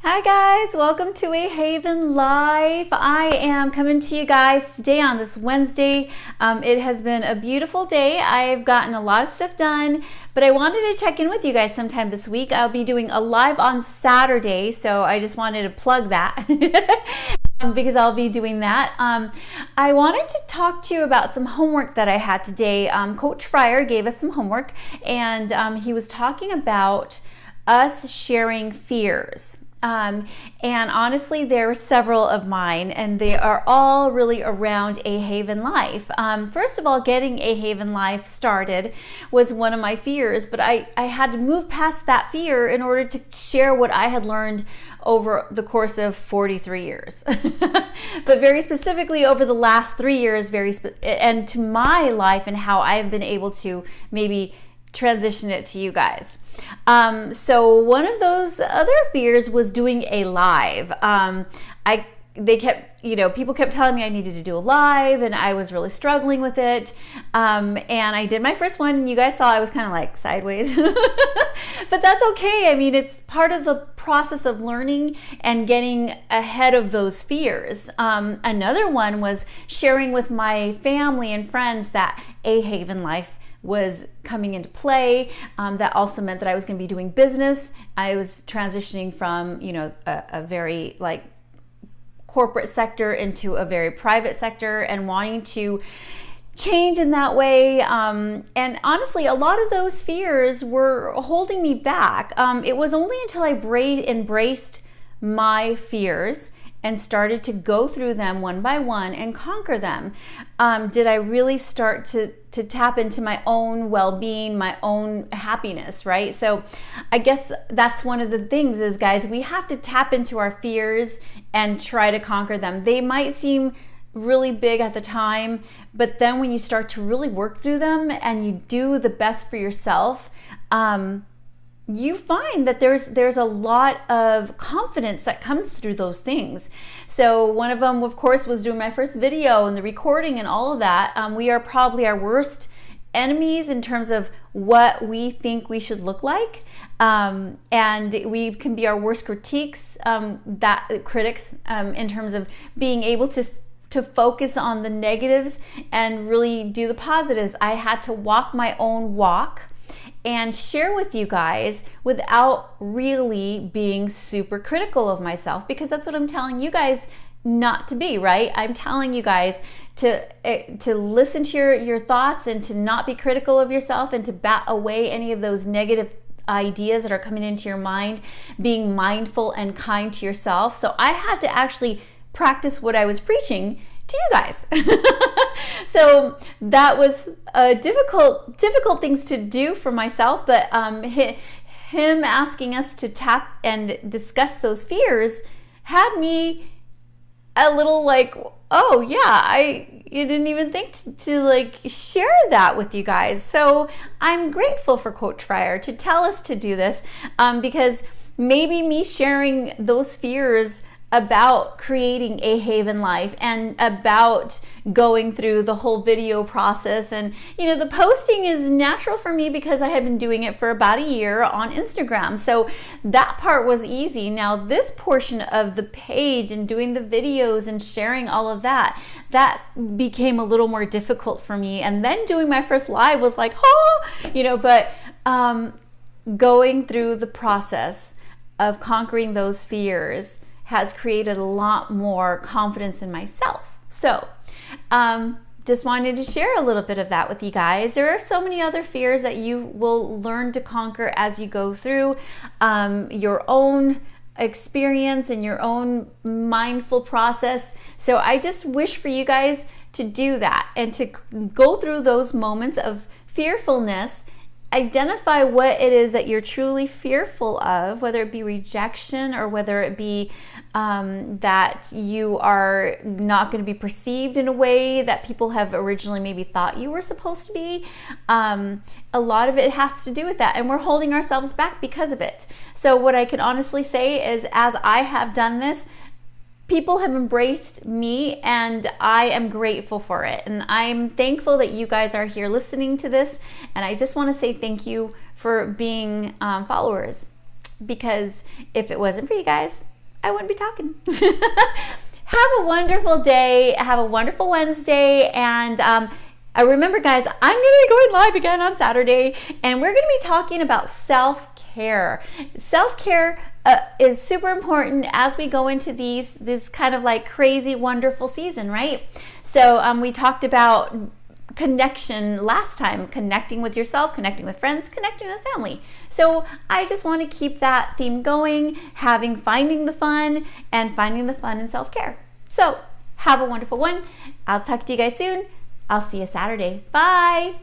Hi guys, welcome to A Haven Live. I am coming to you guys today on this Wednesday. It has been a beautiful day. I've gotten a lot of stuff done, but I wanted to check in with you guys sometime this week. I'll be doing a live on Saturday, so I just wanted to plug that because I'll be doing that. I wanted to talk to you about some homework that I had today. Coach Fryer gave us some homework, and he was talking about us sharing fears. And honestly, there are several of mine, and they are all really around A Haven Life. First of all, getting A Haven Life started was one of my fears, but I had to move past that fear in order to share what I had learned over the course of 43 years. But very specifically over the last 3 years, and to my life and how I've been able to maybe transition it to you guys. So one of those other fears was doing a live. People kept telling me I needed to do a live, and I was really struggling with it. And I did my first one, and you guys saw I was kind of like sideways, but that's okay. I mean, it's part of the process of learning and getting ahead of those fears. Another one was sharing with my family and friends that A Haven Life was coming into play. That also meant that I was going to be doing business. I was transitioning from, a very corporate sector into a very private sector and wanting to change in that way. And honestly, a lot of those fears were holding me back. It was only until I embraced my fears and started to go through them one by one and conquer them, did I really start to tap into my own well-being, my own happiness, right? So I guess that's one of the things is, guys, we have to tap into our fears and try to conquer them. They might seem really big at the time, but then when you start to really work through them and you do the best for yourself, you find that there's a lot of confidence that comes through those things. So one of them, of course, was doing my first video and the recording and all of that. We are probably our worst enemies in terms of what we think we should look like. And we can be our worst critics, in terms of being able to focus on the negatives and really do the positives. I had to walk my own walk and share with you guys without really being super critical of myself, because that's what I'm telling you guys not to be, right? I'm telling you guys to listen to your thoughts and to not be critical of yourself and to bat away any of those negative ideas that are coming into your mind, being mindful and kind to yourself. So I had to actually practice what I was preaching to you guys. So that was difficult things to do for myself, but him asking us to tap and discuss those fears had me a little like, oh yeah, you didn't even think to share that with you guys. So I'm grateful for Coach Fryer to tell us to do this, because maybe me sharing those fears about creating A Haven Life and about going through the whole video process. And the posting is natural for me because I had been doing it for about a year on Instagram. So that part was easy. Now this portion of the page and doing the videos and sharing all of that became a little more difficult for me. And then doing my first live was like, but going through the process of conquering those fears has created a lot more confidence in myself. So just wanted to share a little bit of that with you guys. There are so many other fears that you will learn to conquer as you go through your own experience and your own mindful process. So I just wish for you guys to do that and to go through those moments of fearfulness. Identify what it is that you're truly fearful of, whether it be rejection or whether it be that you are not going to be perceived in a way that people have originally maybe thought you were supposed to be. A lot of it has to do with that, and we're holding ourselves back because of it. So what I can honestly say is, as I have done this, people have embraced me, and I am grateful for it. And I'm thankful that you guys are here listening to this. And I just want to say thank you for being followers, because if it wasn't for you guys, I wouldn't be talking. Have a wonderful day. Have a wonderful Wednesday. And remember, guys, I'm going to be going live again on Saturday, and we're going to be talking about self-care. Self-care is super important as we go into this kind of like crazy, wonderful season, right? So we talked about connection last time, connecting with yourself, connecting with friends, connecting with family. So I just want to keep that theme going, finding the fun in self-care. So have a wonderful one. I'll talk to you guys soon. I'll see you Saturday. Bye.